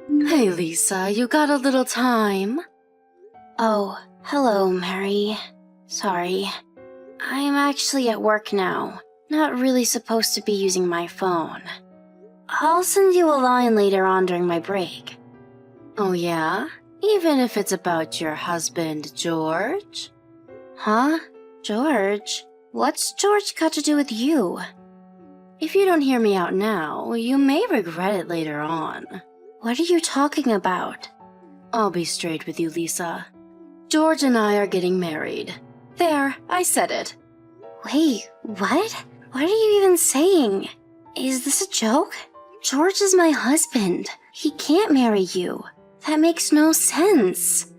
Hey Lisa, you got a little time? Oh, hello, Mary. Sorry. I'm actually at work now. Not really supposed to be using my phone. I'll send you a line later on during my break. Oh yeah? Even if it's about your husband, George? Huh? George? What's George got to do with you? If you don't hear me out now, you may regret it later on. What are you talking about? I'll be straight with you, Lisa. George and I are getting married. There, I said it. Wait, what? What are you even saying? Is this a joke? George is my husband. He can't marry you. That makes no sense.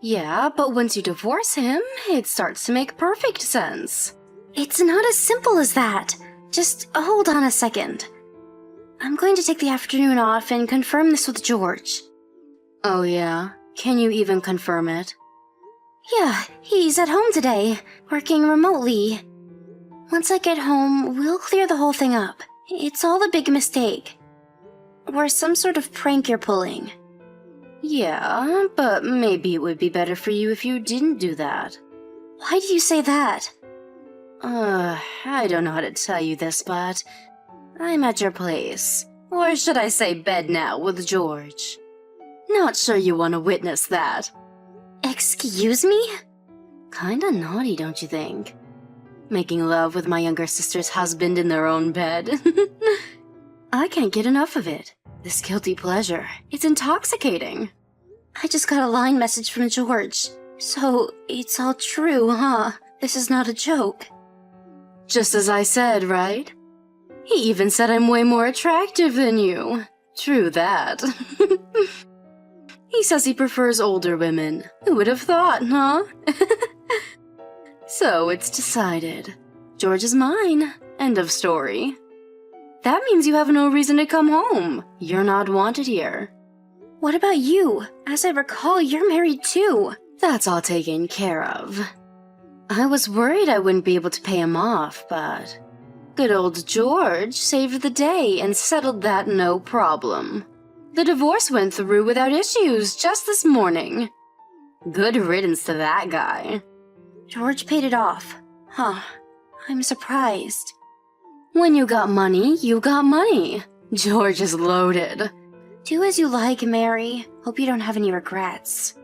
Yeah, but once you divorce him, it starts to make perfect sense. It's not as simple as that. Just hold on a second. I'm going to take the afternoon off and confirm this with George. Oh yeah? Can you even confirm it? Yeah, he's at home today, working remotely. Once I get home, we'll clear the whole thing up. It's all a big mistake. Or some sort of prank you're pulling. Yeah, but maybe it would be better for you if you didn't do that. Why do you say that? I don't know how to tell you this, but I'm at your place. Or should I say bed now with George. Not sure you want to witness that. Excuse me? Kinda naughty, don't you think? Making love with my younger sister's husband in their own bed. I can't get enough of it. This guilty pleasure. It's intoxicating. I just got a line message from George. So, it's all true, huh? This is not a joke. Just as I said, right? He even said I'm way more attractive than you. True that. He says he prefers older women. Who would have thought, huh? So it's decided. George is mine. End of story. That means you have no reason to come home. You're not wanted here. What about you? As I recall, you're married too. That's all taken care of. I was worried I wouldn't be able to pay him off, but good old George saved the day and settled that no problem. The divorce went through without issues just this morning. Good riddance to that guy. George paid it off. Huh. I'm surprised. When you got money, you got money. George is loaded. Do as you like, Mary. Hope you don't have any regrets.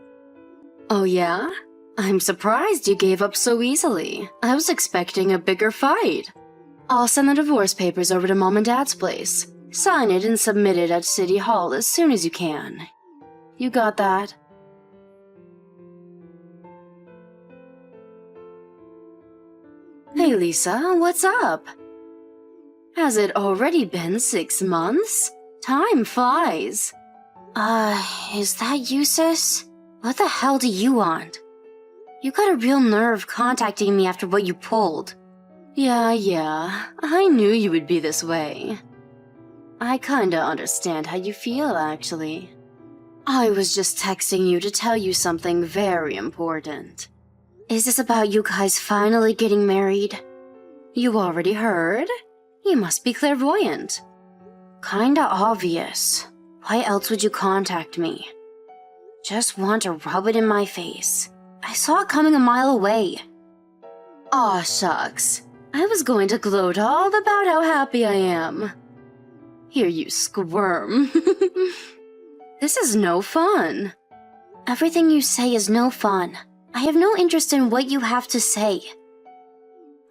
Oh yeah? I'm surprised you gave up so easily. I was expecting a bigger fight. I'll send the divorce papers over to Mom and Dad's place. Sign it and submit it at City Hall as soon as you can. You got that? Hey Lisa, what's up? Has it already been 6 months? Time flies. Is that you, sis? What the hell do you want? You got a real nerve contacting me after what you pulled. Yeah, I knew you would be this way. I kinda understand how you feel, actually. I was just texting you to tell you something very important. Is this about you guys finally getting married? You already heard? You must be clairvoyant. Kinda obvious. Why else would you contact me? Just want to rub it in my face. I saw it coming a mile away. Aw, shucks. I was going to gloat all about how happy I am. Here you squirm. This is no fun. Everything you say is no fun. I have no interest in what you have to say.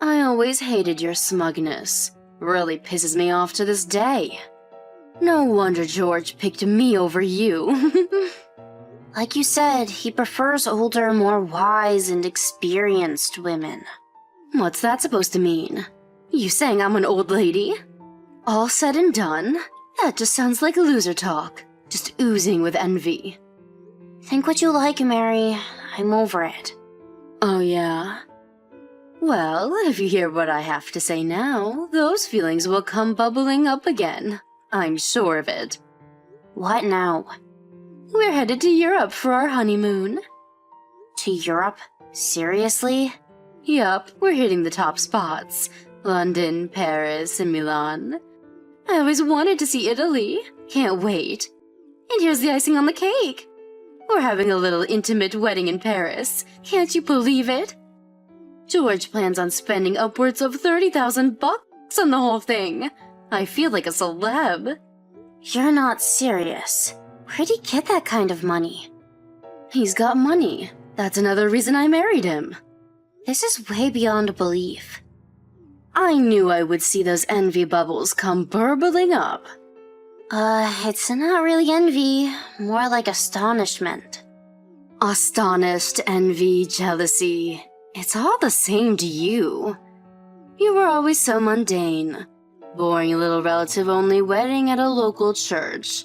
I always hated your smugness. Really pisses me off to this day. No wonder George picked me over you. Like you said, he prefers older, more wise and experienced women. What's that supposed to mean? You saying I'm an old lady? All said and done, that just sounds like loser talk. Just oozing with envy. Think what you like, Mary. I'm over it. Oh yeah? Well, if you hear what I have to say now, those feelings will come bubbling up again. I'm sure of it. What now? We're headed to Europe for our honeymoon. To Europe? Seriously? Yup, we're hitting the top spots. London, Paris, and Milan. I always wanted to see Italy. Can't wait. And here's the icing on the cake. We're having a little intimate wedding in Paris. Can't you believe it? George plans on spending upwards of $30,000 on the whole thing. I feel like a celeb. You're not serious. Where'd he get that kind of money? He's got money. That's another reason I married him. This is way beyond belief. I knew I would see those envy bubbles come burbling up. It's not really envy, more like astonishment. Astonished, envy, jealousy. It's all the same to you. You were always so mundane. Boring little relative-only wedding at a local church.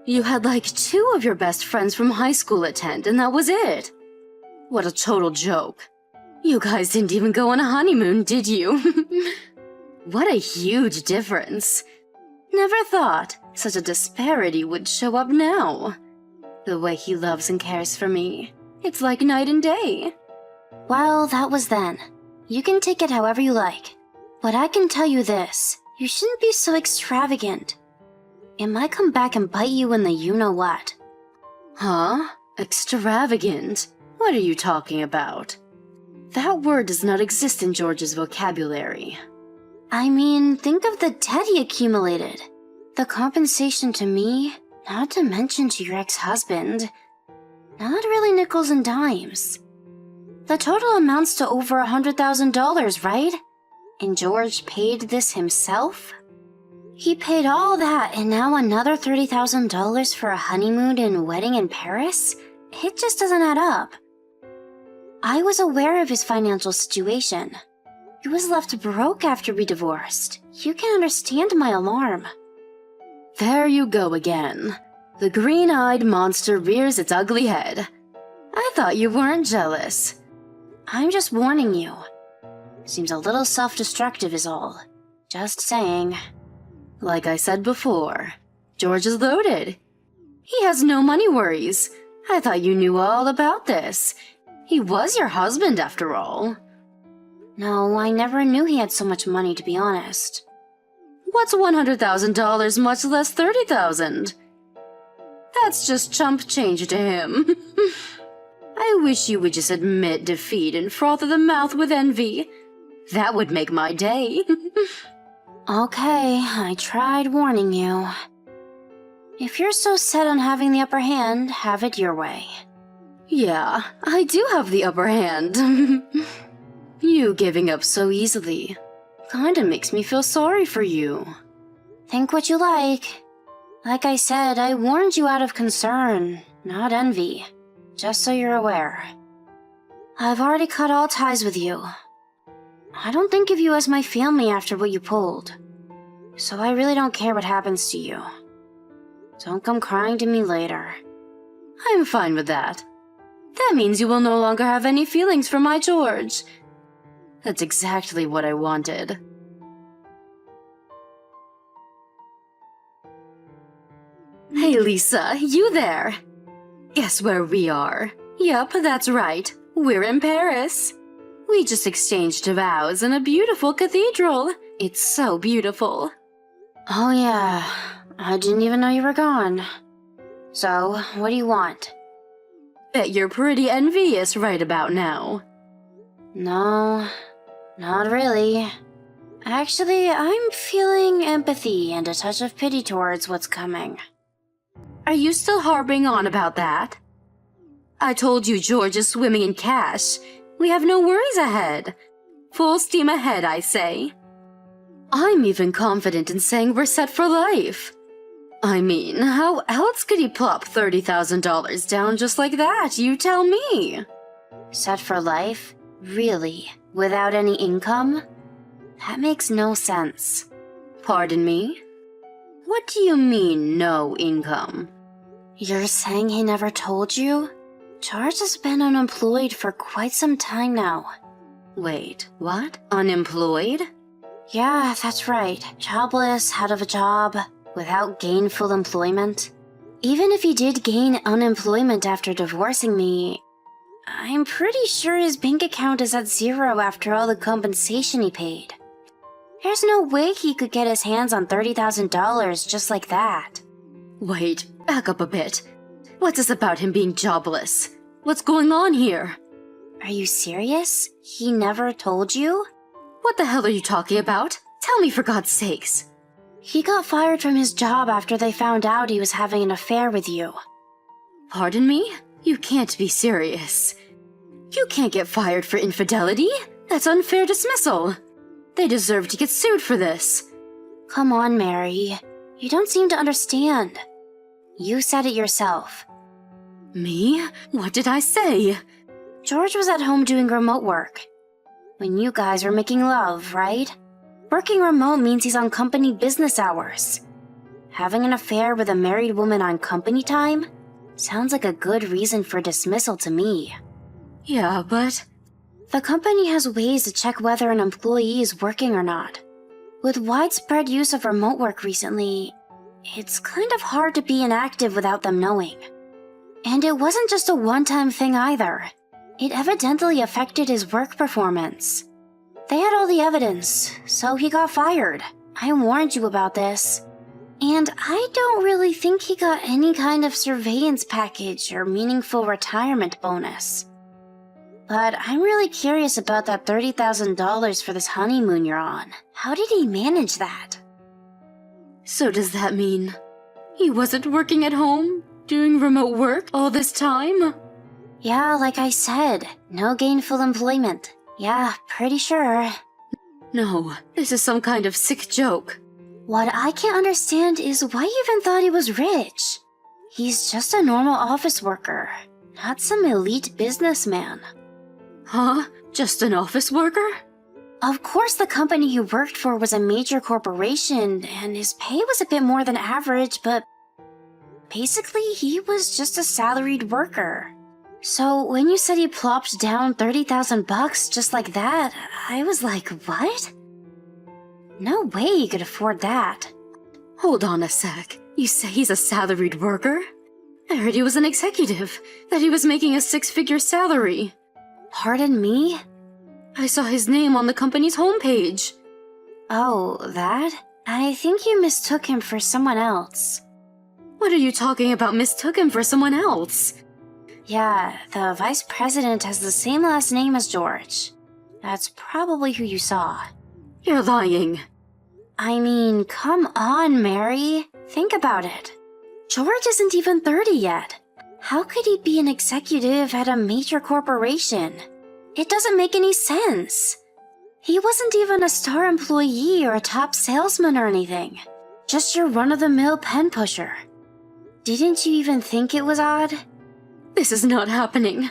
You had like 2 of your best friends from high school attend, and that was it. What a total joke. You guys didn't even go on a honeymoon, did you? What a huge difference. Never thought such a disparity would show up now. The way he loves and cares for me. It's like night and day. Well, that was then. You can take it however you like. But I can tell you this. You shouldn't be so extravagant. It might come back and bite you in the you-know-what. Huh? Extravagant? What are you talking about? That word does not exist in George's vocabulary. I mean, think of the debt he accumulated. The compensation to me, not to mention to your ex-husband. Not really nickels and dimes. The total amounts to over $100,000, right? And George paid this himself? He paid all that and now another $30,000 for a honeymoon and wedding in Paris? It just doesn't add up. I was aware of his financial situation. He was left broke after we divorced. You can understand my alarm. There you go again. The green-eyed monster rears its ugly head. I thought you weren't jealous. I'm just warning you. Seems a little self-destructive is all. Just saying. Like I said before, George is loaded. He has no money worries. I thought you knew all about this. He was your husband after all. No, I never knew he had so much money, to be honest. What's $100,000, much less $30,000? That's just chump change to him. I wish you would just admit defeat and froth at the mouth with envy. That would make my day. Okay, I tried warning you. If you're so set on having the upper hand, have it your way. Yeah, I do have the upper hand. You giving up so easily kinda makes me feel sorry for you. Think what you like. Like I said, I warned you out of concern, not envy. Just so you're aware. I've already cut all ties with you. I don't think of you as my family after what you pulled. So I really don't care what happens to you. Don't come crying to me later. I'm fine with that. That means you will no longer have any feelings for my George. That's exactly what I wanted. Hey Lisa, you there? Guess where we are? Yup, that's right. We're in Paris. We just exchanged vows in a beautiful cathedral. It's so beautiful. Oh yeah, I didn't even know you were gone. So, what do you want? Bet you're pretty envious right about now. No, not really. Actually, I'm feeling empathy and a touch of pity towards what's coming. Are you still harping on about that? I told you George is swimming in cash. We have no worries ahead. Full steam ahead, I say. I'm even confident in saying we're set for life. I mean, how else could he plop $30,000 down just like that? You tell me. Set for life? Really? Without any income? That makes no sense. Pardon me? What do you mean, no income? You're saying he never told you? George has been unemployed for quite some time now. Wait, what? Unemployed? Yeah, that's right. Jobless, out of a job, without gainful employment. Even if he did gain unemployment after divorcing me, I'm pretty sure his bank account is at zero after all the compensation he paid. There's no way he could get his hands on $30,000 just like that. Wait, Back up a bit. What's this about him being jobless? What's going on here? Are you serious? He never told you? What the hell are you talking about? Tell me for God's sakes. He got fired from his job after they found out he was having an affair with you. Pardon me? You can't be serious. You can't get fired for infidelity. That's unfair dismissal. They deserve to get sued for this. Come on, Mary. You don't seem to understand. You said it yourself. Me? What did I say? George was at home doing remote work. When you guys were making love, right? Working remote means he's on company business hours. Having an affair with a married woman on company time? Sounds like a good reason for dismissal to me. Yeah, but... The company has ways to check whether an employee is working or not. With widespread use of remote work recently, it's kind of hard to be inactive without them knowing. And it wasn't just a one-time thing either. It evidently affected his work performance. They had all the evidence, so he got fired. I warned you about this. And I don't really think he got any kind of surveillance package or meaningful retirement bonus. But I'm really curious about that $30,000 for this honeymoon you're on. How did he manage that? So does that mean he wasn't working at home, doing remote work all this time? Yeah, like I said, no gainful employment. Yeah, pretty sure. No, this is some kind of sick joke. What I can't understand is why you even thought he was rich. He's just a normal office worker, not some elite businessman. Huh? Just an office worker? Of course the company he worked for was a major corporation, and his pay was a bit more than average, but basically he was just a salaried worker. So when you said he plopped down $30,000 just like that, I was like, what? No way he could afford that. Hold on a sec. You say he's a salaried worker? I heard he was an executive, that he was making a six-figure salary. Pardon me? I saw his name on the company's homepage. Oh, that? I think you mistook him for someone else. What are you talking about mistook him for someone else? Yeah, the vice president has the same last name as George. That's probably who you saw. You're lying. I mean, come on, Mary. Think about it. George isn't even 30 yet. How could he be an executive at a major corporation? It doesn't make any sense. He wasn't even a star employee or a top salesman or anything. Just your run-of-the-mill pen pusher. Didn't you even think it was odd? This is not happening.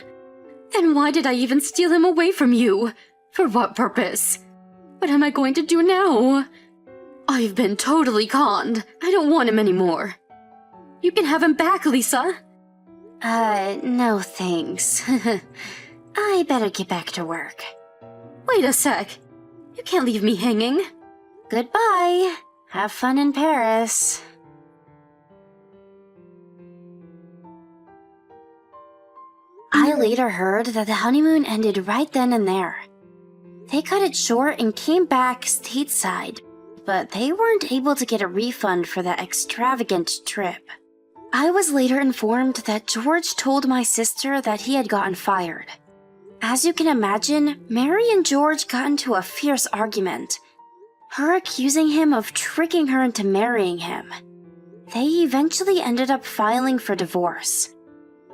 Then why did I even steal him away from you? For what purpose? What am I going to do now? I've been totally conned. I don't want him anymore. You can have him back, Lisa. No thanks. I better get back to work. Wait a sec. You can't leave me hanging. Goodbye. Have fun in Paris. I later heard that the honeymoon ended right then and there. They cut it short and came back stateside, but they weren't able to get a refund for the extravagant trip. I was later informed that George told my sister that he had gotten fired. As you can imagine, Mary and George got into a fierce argument, her accusing him of tricking her into marrying him. They eventually ended up filing for divorce.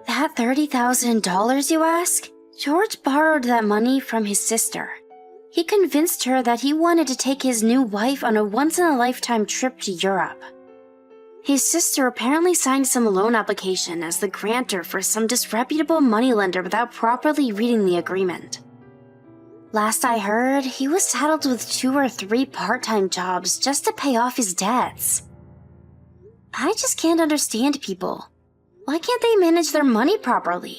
That $30,000, you ask? George borrowed that money from his sister. He convinced her that he wanted to take his new wife on a once-in-a-lifetime trip to Europe. His sister apparently signed some loan application as the grantor for some disreputable moneylender without properly reading the agreement. Last I heard, he was saddled with 2 or 3 part-time jobs just to pay off his debts. I just can't understand people. Why can't they manage their money properly?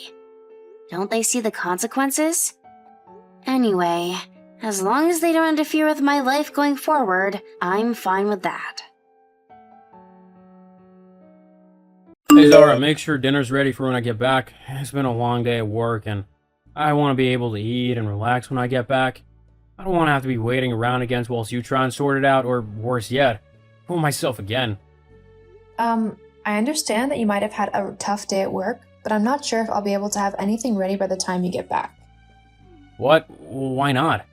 Don't they see the consequences? Anyway, as long as they don't interfere with my life going forward, I'm fine with that. Hey Zara, make sure dinner's ready for when I get back. It's been a long day at work and I want to be able to eat and relax when I get back. I don't want to have to be waiting around again whilst you try and sort it out, or worse yet, fool myself again. I understand that you might have had a tough day at work, but I'm not sure if I'll be able to have anything ready by the time you get back. What? Why not?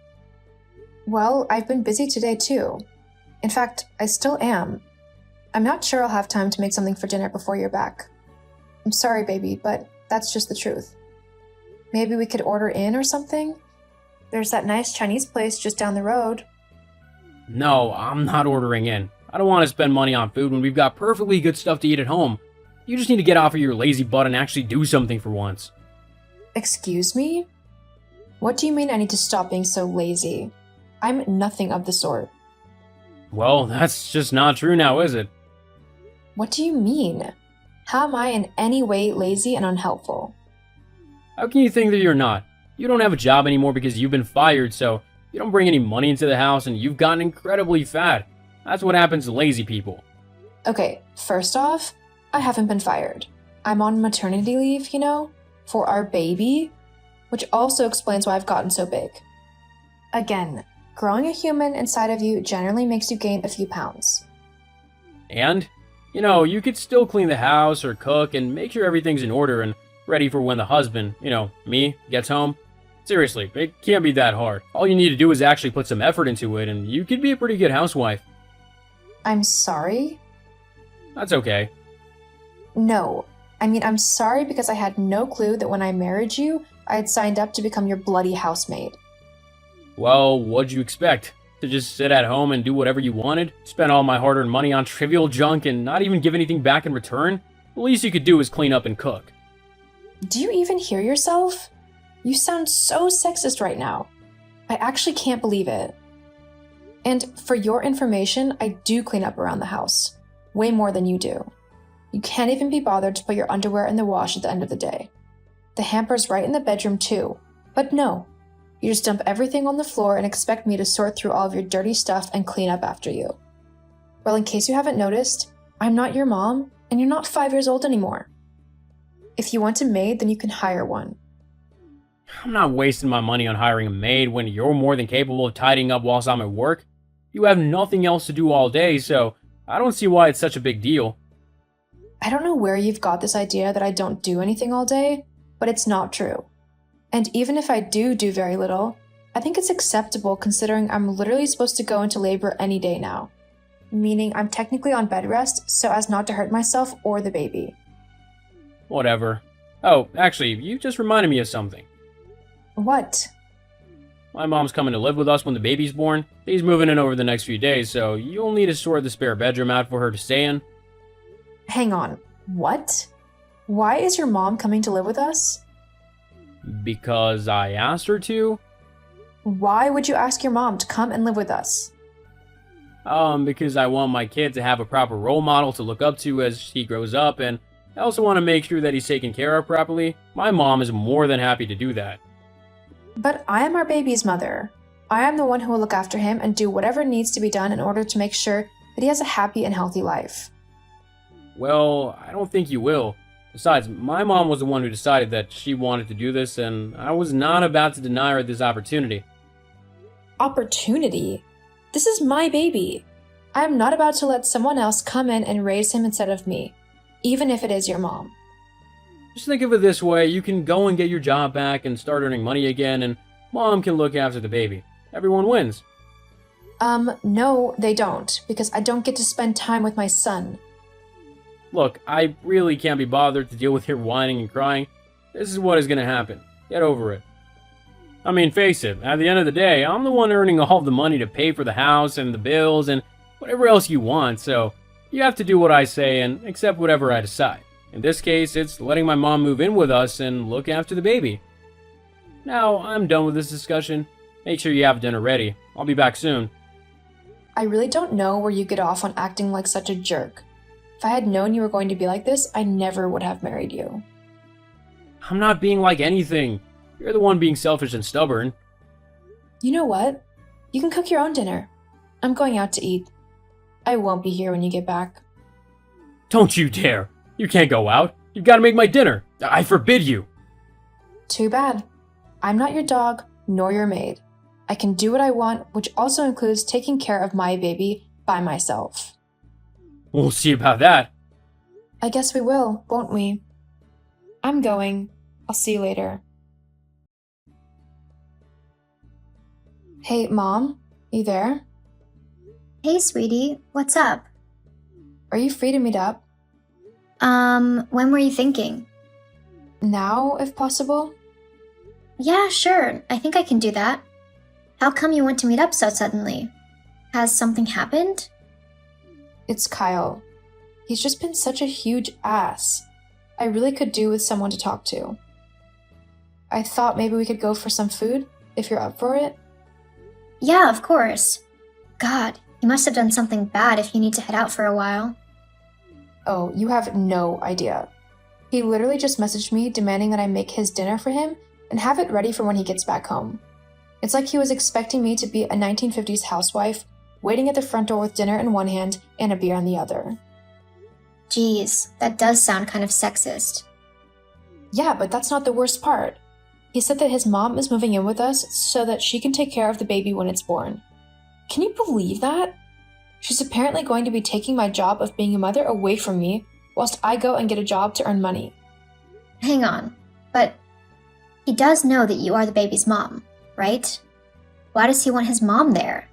Well, I've been busy today too. In fact, I still am. I'm not sure I'll have time to make something for dinner before you're back. I'm sorry, baby, but that's just the truth. Maybe we could order in or something? There's that nice Chinese place just down the road. No, I'm not ordering in. I don't want to spend money on food when we've got perfectly good stuff to eat at home. You just need to get off of your lazy butt and actually do something for once. Excuse me? What do you mean I need to stop being so lazy? I'm nothing of the sort. Well, that's just not true now, is it? What do you mean? How am I in any way lazy and unhelpful? How can you think that you're not? You don't have a job anymore because you've been fired, so you don't bring any money into the house and you've gotten incredibly fat. That's what happens to lazy people. Okay, first off, I haven't been fired. I'm on maternity leave, for our baby, which also explains why I've gotten so big. Again, growing a human inside of you generally makes you gain a few pounds. And, you could still clean the house or cook and make sure everything's in order and ready for when the husband, me, gets home. Seriously, it can't be that hard. All you need to do is actually put some effort into it and you could be a pretty good housewife. I'm sorry? That's okay. No. I'm sorry because I had no clue that when I married you, I had signed up to become your bloody housemaid. Well, what'd you expect? To just sit at home and do whatever you wanted? Spend all my hard-earned money on trivial junk and not even give anything back in return? The least you could do is clean up and cook. Do you even hear yourself? You sound so sexist right now. I actually can't believe it. And for your information, I do clean up around the house. Way more than you do. You can't even be bothered to put your underwear in the wash at the end of the day. The hamper's right in the bedroom too. But no. You just dump everything on the floor and expect me to sort through all of your dirty stuff and clean up after you. Well, in case you haven't noticed, I'm not your mom, and you're not 5 years old anymore. If you want a maid, then you can hire one. I'm not wasting my money on hiring a maid when you're more than capable of tidying up whilst I'm at work. You have nothing else to do all day, so I don't see why it's such a big deal. I don't know where you've got this idea that I don't do anything all day, but it's not true. And even if I do very little, I think it's acceptable considering I'm literally supposed to go into labor any day now. Meaning I'm technically on bed rest so as not to hurt myself or the baby. Whatever. Oh, actually, you just reminded me of something. What? My mom's coming to live with us when the baby's born. He's moving in over the next few days, so you'll need to sort the spare bedroom out for her to stay in. Hang on. What? Why is your mom coming to live with us? Because I asked her to. Why would you ask your mom to come and live with us? Because I want my kid to have a proper role model to look up to as he grows up, and I also want to make sure that he's taken care of properly. My mom is more than happy to do that. But I am our baby's mother. I am the one who will look after him and do whatever needs to be done in order to make sure that he has a happy and healthy life. Well, I don't think you will. Besides, my mom was the one who decided that she wanted to do this, and I was not about to deny her this opportunity. Opportunity? This is my baby. I am not about to let someone else come in and raise him instead of me, even if it is your mom. Just think of it this way, you can go and get your job back and start earning money again, and mom can look after the baby. Everyone wins. No, they don't, because I don't get to spend time with my son. Look, I really can't be bothered to deal with your whining and crying. This is what is going to happen. Get over it. I mean, face it, at the end of the day, I'm the one earning all the money to pay for the house and the bills and whatever else you want, so you have to do what I say and accept whatever I decide. In this case, it's letting my mom move in with us and look after the baby. Now, I'm done with this discussion. Make sure you have dinner ready. I'll be back soon. I really don't know where you get off on acting like such a jerk. If I had known you were going to be like this, I never would have married you. I'm not being like anything. You're the one being selfish and stubborn. You know what? You can cook your own dinner. I'm going out to eat. I won't be here when you get back. Don't you dare! You can't go out. You've got to make my dinner. I forbid you. Too bad. I'm not your dog, nor your maid. I can do what I want, which also includes taking care of my baby by myself. We'll see about that. I guess we will, won't we? I'm going. I'll see you later. Hey, Mom? You there? Hey, sweetie, what's up? Are you free to meet up? When were you thinking? Now, if possible? Yeah, sure, I think I can do that. How come you want to meet up so suddenly? Has something happened? It's Kyle. He's just been such a huge ass. I really could do with someone to talk to. I thought maybe we could go for some food, if you're up for it. Yeah, of course. God, you must have done something bad if you need to head out for a while. Oh, you have no idea. He literally just messaged me demanding that I make his dinner for him and have it ready for when he gets back home. It's like he was expecting me to be a 1950s housewife, waiting at the front door with dinner in one hand and a beer in the other. Geez, that does sound kind of sexist. Yeah, but that's not the worst part. He said that his mom is moving in with us so that she can take care of the baby when it's born. Can you believe that? She's apparently going to be taking my job of being a mother away from me, whilst I go and get a job to earn money. Hang on, but he does know that you are the baby's mom, right? Why does he want his mom there?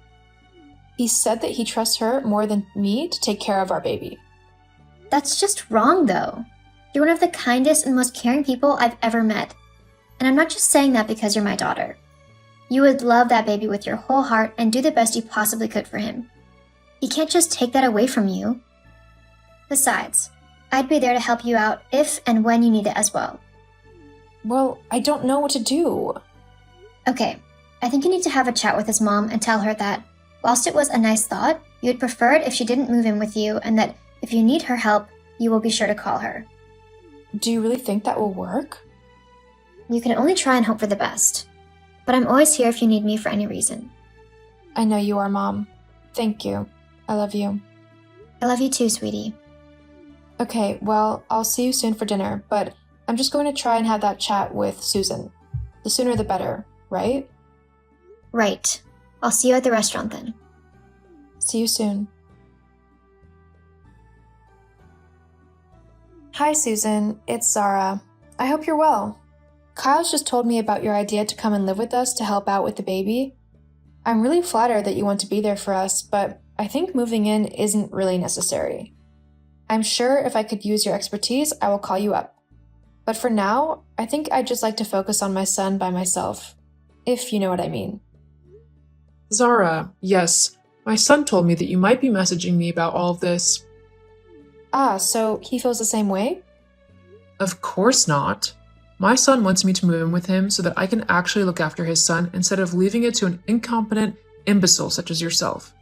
He said that he trusts her more than me to take care of our baby. That's just wrong, though. You're one of the kindest and most caring people I've ever met. And I'm not just saying that because you're my daughter. You would love that baby with your whole heart and do the best you possibly could for him. He can't just take that away from you. Besides, I'd be there to help you out if and when you need it as well. Well, I don't know what to do. Okay, I think you need to have a chat with his mom and tell her that, whilst it was a nice thought, you'd prefer it if she didn't move in with you and that if you need her help, you will be sure to call her. Do you really think that will work? You can only try and hope for the best. But I'm always here if you need me for any reason. I know you are, Mom. Thank you. I love you. I love you too, sweetie. Okay, well, I'll see you soon for dinner, but I'm just going to try and have that chat with Susan. The sooner the better, right? Right. I'll see you at the restaurant then. See you soon. Hi, Susan. It's Zara. I hope you're well. Kyle's just told me about your idea to come and live with us to help out with the baby. I'm really flattered that you want to be there for us, but I think moving in isn't really necessary. I'm sure if I could use your expertise, I will call you up. But for now, I think I'd just like to focus on my son by myself, if you know what I mean. Zara, yes. My son told me that you might be messaging me about all of this. Ah, so he feels the same way? Of course not. My son wants me to move in with him so that I can actually look after his son instead of leaving it to an incompetent imbecile such as yourself.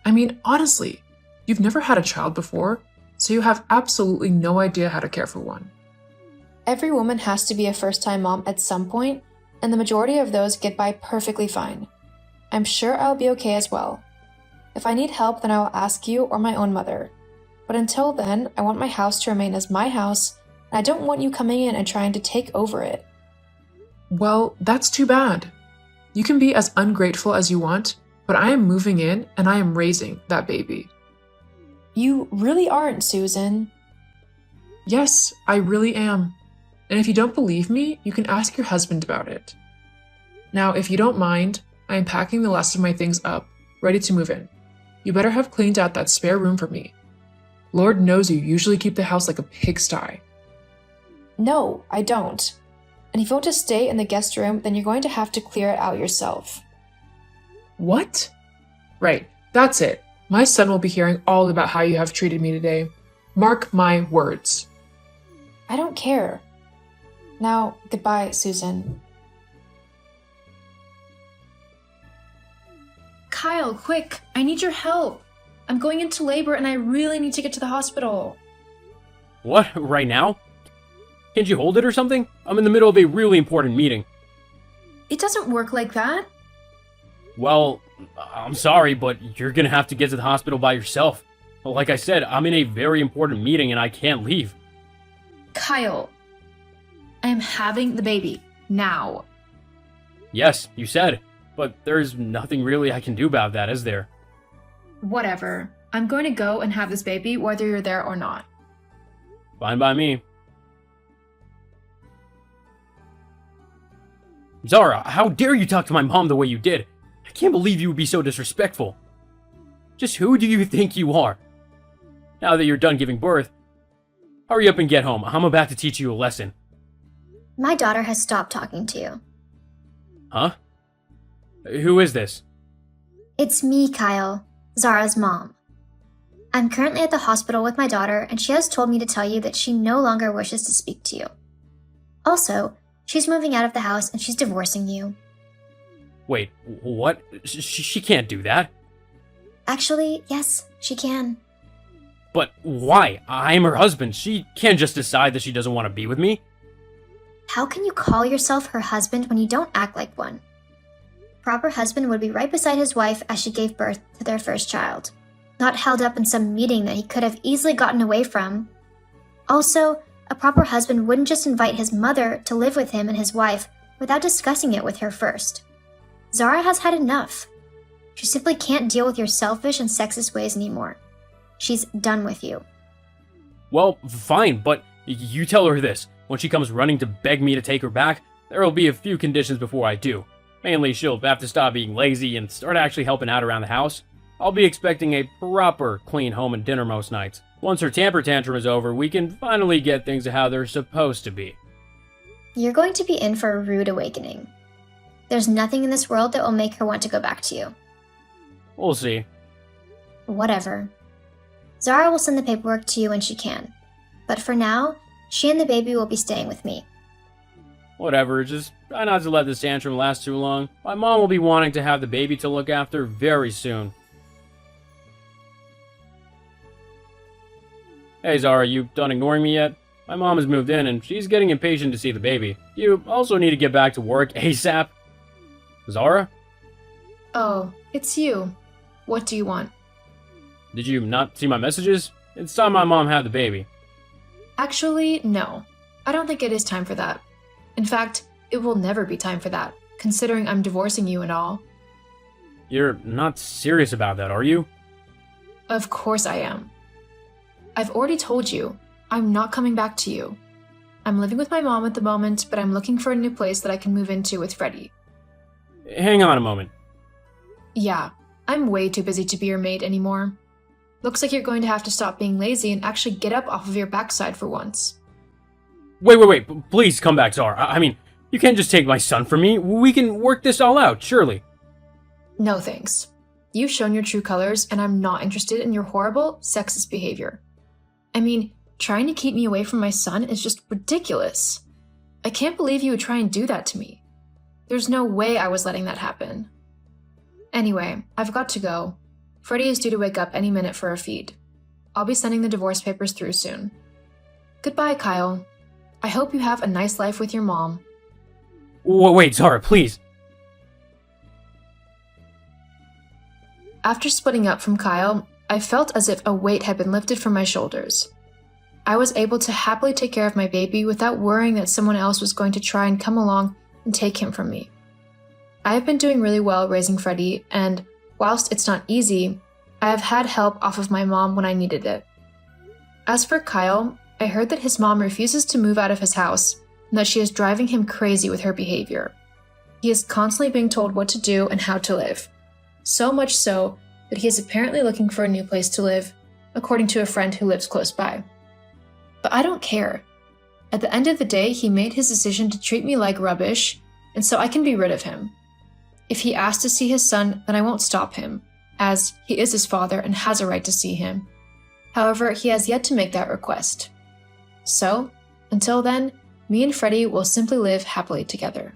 I mean, honestly, you've never had a child before, so you have absolutely no idea how to care for one. Every woman has to be a first-time mom at some point, and the majority of those get by perfectly fine. I'm sure I'll be okay as well. If I need help, then I will ask you or my own mother. But until then, I want my house to remain as my house, and I don't want you coming in and trying to take over it. Well, that's too bad. You can be as ungrateful as you want, but I am moving in and I am raising that baby. You really aren't, Susan. Yes, I really am. And if you don't believe me, you can ask your husband about it. Now, if you don't mind, I am packing the last of my things up, ready to move in. You better have cleaned out that spare room for me. Lord knows you usually keep the house like a pigsty. No, I don't. And if you want to stay in the guest room, then you're going to have to clear it out yourself. What? Right, that's it. My son will be hearing all about how you have treated me today. Mark my words. I don't care. Now, goodbye, Susan. Kyle, quick! I need your help! I'm going into labor and I really need to get to the hospital. What? Right now? Can't you hold it or something? I'm in the middle of a really important meeting. It doesn't work like that. Well, I'm sorry, but you're gonna have to get to the hospital by yourself. Like I said, I'm in a very important meeting and I can't leave. Kyle, I am having the baby. Now. Yes, you said. But there's nothing really I can do about that, is there? Whatever. I'm going to go and have this baby whether you're there or not. Fine by me. Zara, how dare you talk to my mom the way you did? I can't believe you would be so disrespectful. Just who do you think you are? Now that you're done giving birth, hurry up and get home. I'm about to teach you a lesson. My daughter has stopped talking to you. Huh? Who is this? It's me, Kyle, Zara's mom. I'm currently at the hospital with my daughter, and she has told me to tell you that she no longer wishes to speak to you. Also, she's moving out of the house and she's divorcing you. Wait, what? She can't do that. Actually, yes, she can. But why? I'm her husband. She can't just decide that she doesn't want to be with me. How can you call yourself her husband when you don't act like one? Proper husband would be right beside his wife as she gave birth to their first child, not held up in some meeting that he could have easily gotten away from. Also, a proper husband wouldn't just invite his mother to live with him and his wife without discussing it with her first. Zara has had enough. She simply can't deal with your selfish and sexist ways anymore. She's done with you. Well, fine, but you tell her this. When she comes running to beg me to take her back, there will be a few conditions before I do. Mainly, she'll have to stop being lazy and start actually helping out around the house. I'll be expecting a proper clean home and dinner most nights. Once her temper tantrum is over, we can finally get things to how they're supposed to be. You're going to be in for a rude awakening. There's nothing in this world that will make her want to go back to you. We'll see. Whatever. Zara will send the paperwork to you when she can. But for now, she and the baby will be staying with me. Whatever, just try not to let this tantrum last too long. My mom will be wanting to have the baby to look after very soon. Hey Zara, you done ignoring me yet? My mom has moved in and she's getting impatient to see the baby. You also need to get back to work ASAP. Zara? Oh, it's you. What do you want? Did you not see my messages? It's time my mom had the baby. Actually, no. I don't think it is time for that. In fact, it will never be time for that, considering I'm divorcing you and all. You're not serious about that, are you? Of course I am. I've already told you, I'm not coming back to you. I'm living with my mom at the moment, but I'm looking for a new place that I can move into with Freddie. Hang on a moment. Yeah, I'm way too busy to be your maid anymore. Looks like you're going to have to stop being lazy and actually get up off of your backside for once. Wait, please come back, Zara. I mean, you can't just take my son from me. We can work this all out, surely. No thanks. You've shown your true colors, and I'm not interested in your horrible, sexist behavior. I mean, trying to keep me away from my son is just ridiculous. I can't believe you would try and do that to me. There's no way I was letting that happen. Anyway, I've got to go. Freddie is due to wake up any minute for a feed. I'll be sending the divorce papers through soon. Goodbye, Kyle. I hope you have a nice life with your mom. Wait, Zara, please. After splitting up from Kyle, I felt as if a weight had been lifted from my shoulders. I was able to happily take care of my baby without worrying that someone else was going to try and come along and take him from me. I have been doing really well raising Freddie, and whilst it's not easy, I have had help off of my mom when I needed it. As for Kyle, I heard that his mom refuses to move out of his house and that she is driving him crazy with her behavior. He is constantly being told what to do and how to live. So much so that he is apparently looking for a new place to live, according to a friend who lives close by. But I don't care. At the end of the day, he made his decision to treat me like rubbish, and so I can be rid of him. If he asks to see his son, then I won't stop him, as he is his father and has a right to see him. However, he has yet to make that request. So, until then, me and Freddie will simply live happily together.